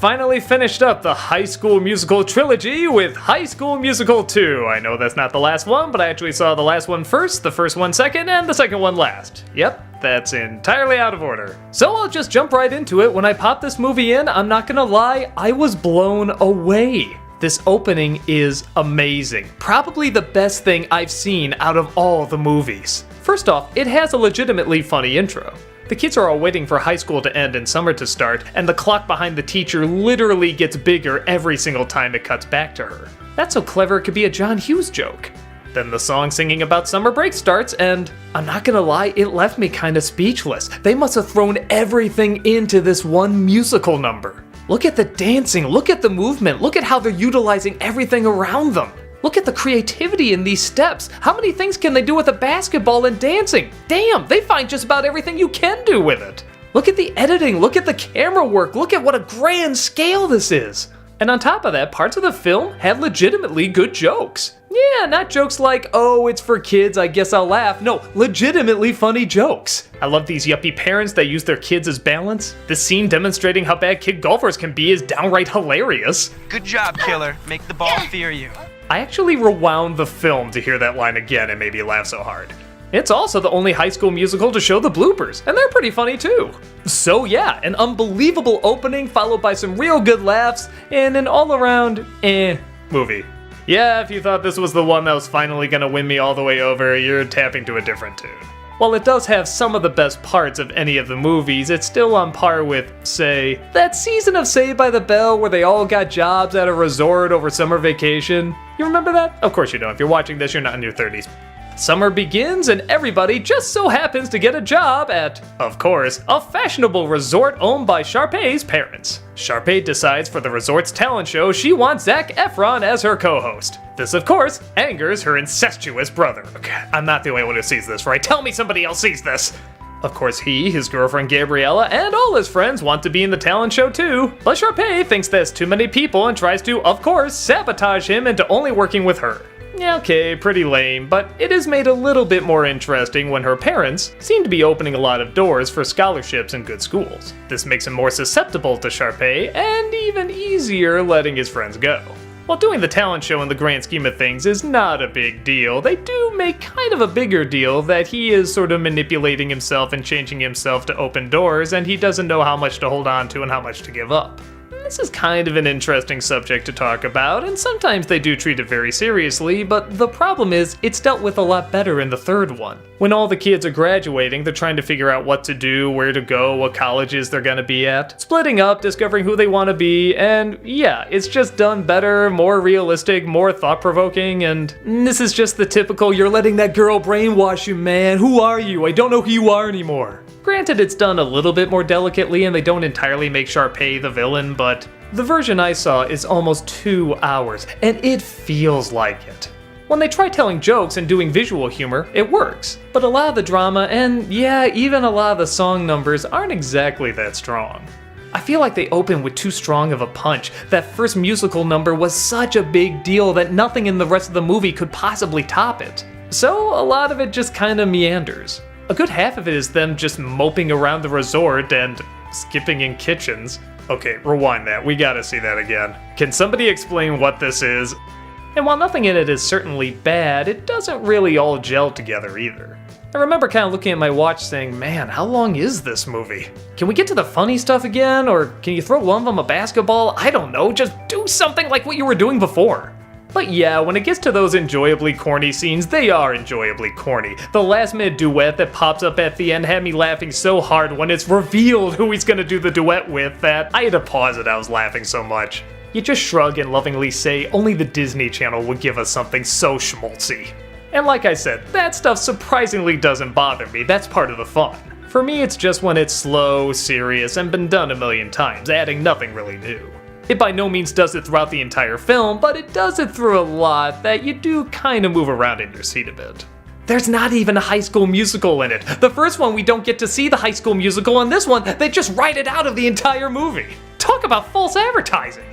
finally finished up the High School Musical trilogy with High School Musical 2. I know that's not the last one, but I actually saw the last one first, the first one second, and the second one last. Yep, that's entirely out of order. So I'll just jump right into it. When I popped this movie in, I'm not gonna lie, I was blown away. This opening is amazing. Probably the best thing I've seen out of all the movies. First off, it has a legitimately funny intro. The kids are all waiting for high school to end and summer to start, and the clock behind the teacher literally gets bigger every single time it cuts back to her. That's so clever it could be a John Hughes joke. Then the song singing about summer break starts, and I'm not gonna lie, it left me kinda speechless. They must have thrown everything into this one musical number. Look at the dancing, look at the movement, look at how they're utilizing everything around them. Look at the creativity in these steps. How many things can they do with a basketball and dancing? Damn, they find just about everything you can do with it. Look at the editing, look at the camera work, look at what a grand scale this is. And on top of that, parts of the film had legitimately good jokes. Yeah, not jokes like, oh, it's for kids, I guess I'll laugh. No, legitimately funny jokes. I love these yuppie parents that use their kids as balance. This scene demonstrating how bad kid golfers can be is downright hilarious. Good job, killer. Make the ball fear you. I actually rewound the film to hear that line again and made me laugh so hard. It's also the only High School Musical to show the bloopers, and they're pretty funny too. So yeah, an unbelievable opening followed by some real good laughs and an all-around movie. Yeah, if you thought this was the one that was finally gonna win me all the way over, you're tapping to a different tune. While it does have some of the best parts of any of the movies, it's still on par with, say, that season of Saved by the Bell where they all got jobs at a resort over summer vacation. You remember that? Of course you don't. If you're watching this, you're not in your 30s. Summer begins and everybody just so happens to get a job at, of course, a fashionable resort owned by Sharpay's parents. Sharpay decides for the resort's talent show she wants Zac Efron as her co-host. This, of course, angers her incestuous brother. Okay, I'm not the only one who sees this, right? Tell me somebody else sees this! Of course he, his girlfriend Gabriella, and all his friends want to be in the talent show too, but Sharpay thinks there's too many people and tries to, of course, sabotage him into only working with her. Yeah, okay, pretty lame, but it is made a little bit more interesting when her parents seem to be opening a lot of doors for scholarships in good schools. This makes him more susceptible to Sharpay, and even easier letting his friends go. While doing the talent show in the grand scheme of things is not a big deal, they do make kind of a bigger deal that he is sort of manipulating himself and changing himself to open doors, and he doesn't know how much to hold on to and how much to give up. This is kind of an interesting subject to talk about, and sometimes they do treat it very seriously, but the problem is, it's dealt with a lot better in the third one. When all the kids are graduating, they're trying to figure out what to do, where to go, what colleges they're gonna be at, splitting up, discovering who they want to be, and yeah, it's just done better, more realistic, more thought-provoking, and this is just the typical, you're letting that girl brainwash you, man, who are you? I don't know who you are anymore. Granted, it's done a little bit more delicately and they don't entirely make Sharpay the villain, but the version I saw is almost 2 hours, and it feels like it. When they try telling jokes and doing visual humor, it works, but a lot of the drama, and yeah, even a lot of the song numbers aren't exactly that strong. I feel like they open with too strong of a punch. That first musical number was such a big deal that nothing in the rest of the movie could possibly top it. So a lot of it just kinda meanders. A good half of it is them just moping around the resort and skipping in kitchens. Okay, rewind that, we gotta see that again. Can somebody explain what this is? And while nothing in it is certainly bad, it doesn't really all gel together either. I remember kind of looking at my watch saying, man, how long is this movie? Can we get to the funny stuff again, or can you throw one of them a basketball? I don't know, just do something like what you were doing before. But yeah, when it gets to those enjoyably corny scenes, they are enjoyably corny. The last minute duet that pops up at the end had me laughing so hard when it's revealed who he's gonna do the duet with that I had to pause it, I was laughing so much. You just shrug and lovingly say only the Disney Channel would give us something so schmaltzy. And like I said, that stuff surprisingly doesn't bother me, that's part of the fun. For me, it's just when it's slow, serious, and been done a million times, adding nothing really new. It by no means does it throughout the entire film, but it does it through a lot that you do kind of move around in your seat a bit. There's not even a High School Musical in it. The first one we don't get to see the High School Musical, and this one they just write it out of the entire movie. Talk about false advertising.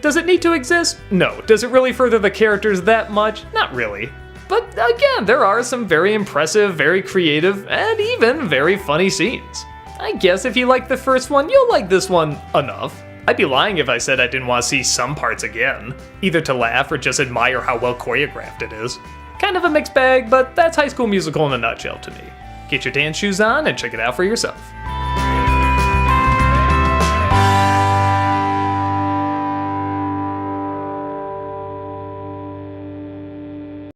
Does it need to exist? No. Does it really further the characters that much? Not really. But again, there are some very impressive, very creative, and even very funny scenes. I guess if you like the first one, you'll like this one enough. I'd be lying if I said I didn't want to see some parts again, either to laugh or just admire how well choreographed it is. Kind of a mixed bag, but that's High School Musical in a nutshell to me. Get your dance shoes on and check it out for yourself.